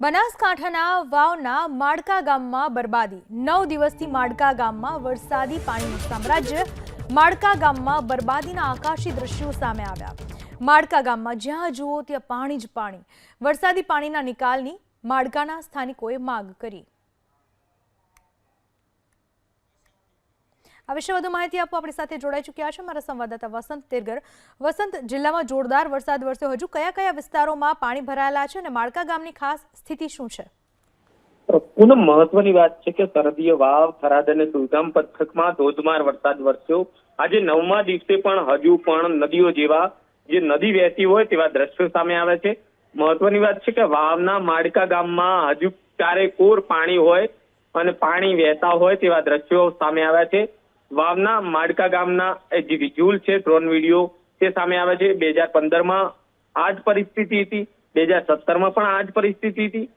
બનાસકાંઠાના વાવના માડકા ગામમાં બરબાદી 9 દિવસથી માડકા ગામમાં વરસાદી પાણીનું સામ્રાજ્ય। માડકા ગામમાં બરબાદીના આકાશી દ્રશ્યો સામે આવ્યા। માડકા ગામમાં જ્યાં જુઓ ત્યાં પાણી જ પાણી। વરસાદી પાણીના નિકાલની માડકાના સ્થાનિકોએ માંગ કરી। આ વિશે વધુ માહિતી આપવા આપણી સાથે જોડાઈ ચૂક્યા છે મારા સંવાદદાતા વસંત તેરગર। વસંત, જિલ્લામાં જોરદાર વરસાદ વરસ્યો, હજુ કયા કયા વિસ્તારોમાં પાણી ભરાયેલા છે અને માડકા ગામની ખાસ સ્થિતિ શું છે? પૂનમ, મહત્વની વાત છે કે સરહદીય વાવ, થરાદ અને સુઈગામ પંથકમાં ધોધમાર વરસાદ વરસ્યો। આજે 9મા દિવસે પણ હજુ પણ નદીઓ જેવા જે નદી વહેતી હોય તેવા દ્રશ્યો સામે આવે છે। મહત્વની વાત છે કે વાવના માડકા ગામમાં હજુ ચારેકોર પાણી હોય અને પાણી વહેતા હોય તેવા દ્રશ્યો સામે આવ્યા છે। વાવના માડકા ગામના જે વિઝ્યુઅલ છે, ડ્રોન વિડીયો તે સામે આવે છે। 2015માં આ જ પરિસ્થિતિ હતી, 2017માં પણ આ જ પરિસ્થિતિ હતી